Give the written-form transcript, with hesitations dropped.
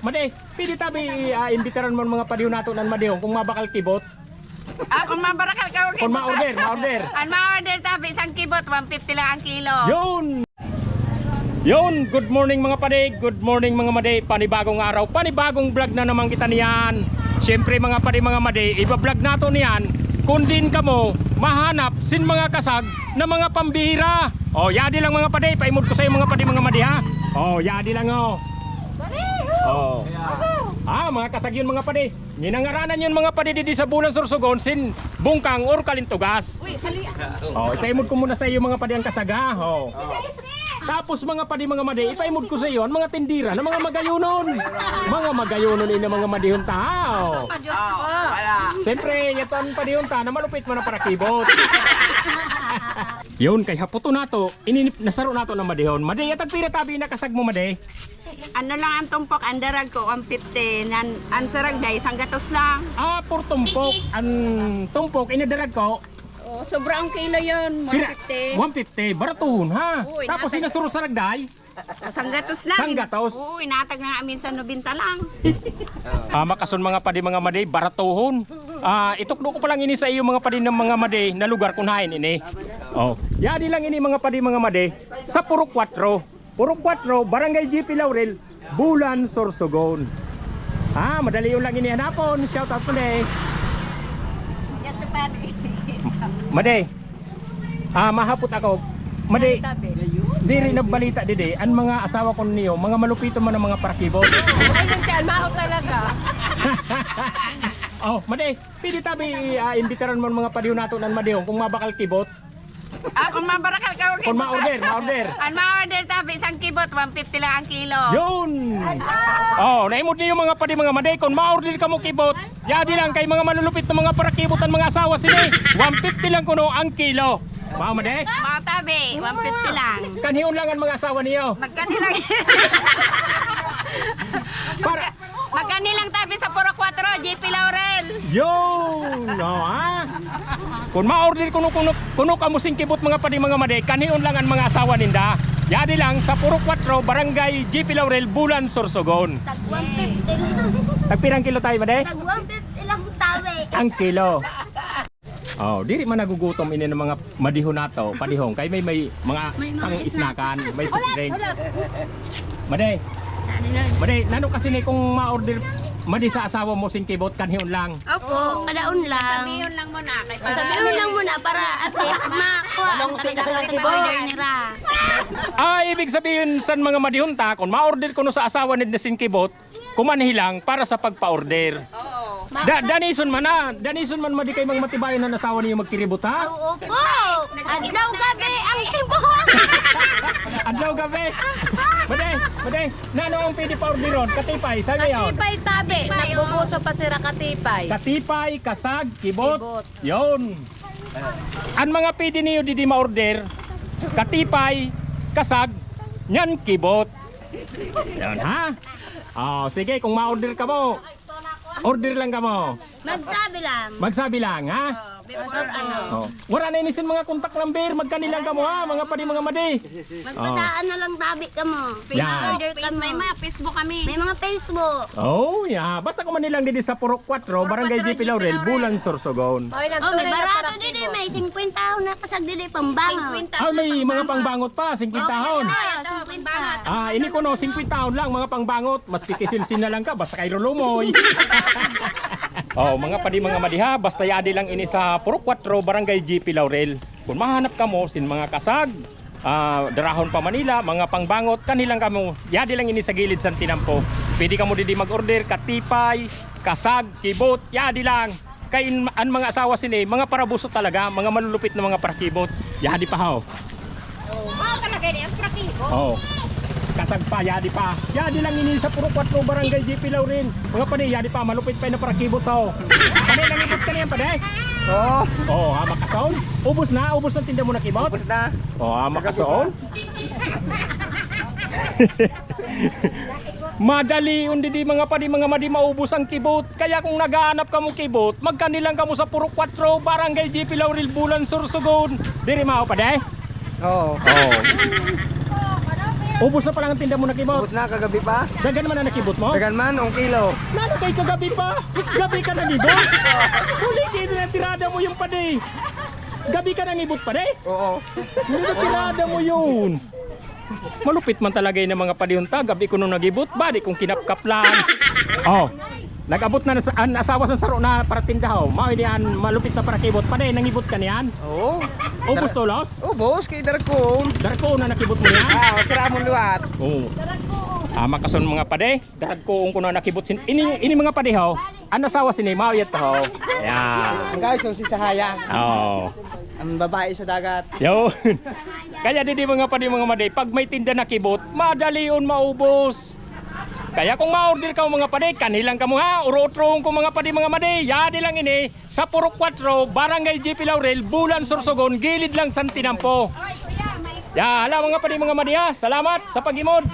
Made, pili tabi imbitaran mo mga padiho nato nan madihon kung mabakal kibot. Kung mabarakal ka, okay. Kung ma-order. Ang ma-order tabi, isang kibot, 150 lang ang kilo. Yun, good morning mga pade, good morning mga made. Panibagong araw, panibagong vlog na naman kita niyan. Siyempre mga pade mga made, iba-vlog nato niyan. Kung din ka mo, mahanap sin mga kasag na mga pambihira. Oh, yadi lang mga pade, paimod ko sa iyo mga pade mga made ha. Oh, yadi lang oh. Oh. Mga kasag yun mga pade. Ginangaranan yun mga pade di sa Bulan Sorsogon sin Bungkang or Kalintugas. Uy, hali. Oh, ipaimod ko muna sa iyo mga pade ang kasag ha. Oh. Tapos mga padi mga made, ipaimod ko sa iyo ang mga tindira na mga magayunon. Mga magayunon ini mga madihon tao. Diyos ko. Siyempre, yaton padihon ta na malupit mo na para kibot. Yun, kay haputo nato, ininip nasaro nato ng madihon. Made, yatag pira tabi na kasag mo made. Ano lang ang tumpok, ang darag ko, 150. Ang sarag day, isang gatos lang. Por tumpok, ang tumpok inadarag ko. Oh, sobra ang kilo yun, 150. 150, baratuhon ha. Uy, Tapos natag- sinasuro sa ragday. Isang gatos lang. Isang gatos? Oo, inatag na amin sa 90 lang. Makason mga padi mga made, baratuhon. Itukdo ko pa lang ini sa iyo mga padi ng mga made na lugar kunain ini. Oh, yadi lang ini mga padi mga made sa Purok 4. Purok 4, Barangay GP Laurel, Bulan Sorsogon. Madali yun lang ini hanapon. Shout out made. Yan to pare. Made. Mahapot ako. Made. Diri nagbalita dide ang mga asawa ko niyo, mga malupito man ang mga parakibo. Ayun ka, mahal talaga. Oh, made, pili tabi imbitaran mo mga padiho nato nan madihon kung mabakal kibot. Kung mabarakal ka, okay. Kung ma-order. Ang ma-order tabi, isang kibot, 150 lang ang kilo. Yun. Oh, naimod niyo mga padi mga made, kung ma-order ka mo kibot, yadi lang kay mga malulupit na mga parakibot ang mga asawa sila. 150 lang kuno ang kilo. Mga made, Mga tabi, 150 lang. kanhiyon lang ang mga asawa niyo. Magkanilang Para magkanilang tabi sa Puro 4, JP Laurel. yun. Kung ma-order kuno ka mo sing kibot mga padi mga made, kanhiyon lang ang mga asawa ninda. Yadi lang sa Purok 4, Barangay GP Laurel, Bulan Sorsogon. Tag 150 lang. Tagpirang kilo tayo made? Tag 150 lang tabi. Ang kilo. Oh, diri man nagugutom ini ng mga madihon nato, padihong kay may mga pang-isnakan, may soft drinks. Made, nano kasi ni kung ma-order madi sa asawa mo sing kibot kanhiyon lang. Opo, kadaon lang. Sabihin lang muna kay para. Sabihin lang muna para at least makuha ang order nila. Ibig sabihin san mga madihon ta kung ma-order kuno sa asawa ni sing kibot, kumanhilang para sa pagpa-order. Oo. Danison man madi kay mga matibayon na asawa niyo magkiribot ha. Opo, adlaw gabi ang ibo. Adlaw gabi. Made, nano ang pwede pa orderon? Katipay, sabi yaw. Katipay tabi, nagbubuso pa sila katipay. Katipay, kasag, kibot. Kibot. Yon. Ang mga pwede niyo di ma-order, katipay, kasag, nyan kibot. Yan ha. Sige, kung ma-order ka mo, order lang ka mo. Magsabi lang. Magsabi lang ha. Before ano. Wala na inisin mga kontak number, magkanilang ka mo ha, mga padi mga madi. Magpadaan na lang tabi ka mo. Yan. Order ka mo. May mga Facebook kami. May mga Facebook. Oh, yeah. Basta kumanilang didi sa Purok 4, Barangay GP Laurel, Bulan Sorsogon. Oy, Oh, may barato dito. May 50 taon na kasag dito pambango. 50 May mga pangbangot pa, 50 tahon. ito, pambangot. Ini ko no, 50 taon lang, mga pangbangot. Mas kikisilsin na lang ka, basta kay Rulumoy. Mga padi mga madiha, basta yadi lang ini sa Purok 4, Barangay GP Laurel. Kung mahanap ka mo, sin mga kasag, darahon pa Manila, mga pangbangot, kanilang kamo, yadi lang ini sa gilid sa tinampo. Pwede ka mo didi mag-order, katipay, kasag, kibot, yadi lang. Kay ang mga asawa sila, mga parabuso talaga, mga malulupit na mga parakibot. Yadi pa ho. Talaga yan, prakibo. Kasag pa, yadi pa. Yadi lang ini sa Purok 4, Barangay GP Laurel. Mga pade, yadi pa, malupit pa na parakibot ho. Pade, nangibot ka niyan pade? Makasaon. Ubus na ang tinda mo na kibot. Ubus na. Makasaon. Madali undi di mga padi mga madi maubos ang kibot. Kaya kung nagaanap ka mo kibot, magkanilang ka mo sa Purok 4, Barangay GP Laurel, Bulan Sorsogon. Diri mao pade? Oo. Ubus na pala ang tinda mo nakibot. Ubus na kagabi pa. Dagan man na nakibot mo? Dagan man, 1 kilo. Lalo kay kagabi pa. Gabi ka nangibot. Huli kayo na tirada mo yung pade. Gabi ka nangibot pade? Oo. Hindi na tirada mo yun. Malupit man talaga yung mga padihunta. Gabi ko nung nagibot, badi kung kinapkaplan. Oh, nag-abot na ang asawa sa saro na para tindaho. Mao diyan malupit na para kibot. Pade, nangibot ka niyan? Oo. Ubus tolos? Ubos, kay Darko. Darko na nakibot mo niyan? Sira mo luwat. Oo. Makason mga pade, darko ko na nakibot sin. Ini mga padeho, ang asawa sini mao yat ho. Ayan. Ang guys, so si Sahaya. Oh. Ang babae sa dagat. Yo. Kaya di mga pade mga made, pag may tinda na kibot, madalion maubos. Kaya kung ma-order ka mga pade, kanilang kamo ha, urotrong ko mga pade mga made, yadi lang ini, sa Purok 4, Barangay GP Laurel, Bulan Sorsogon, gilid lang San Tinampo. Ya, hala mga pade mga made ha, salamat sa pag-imod.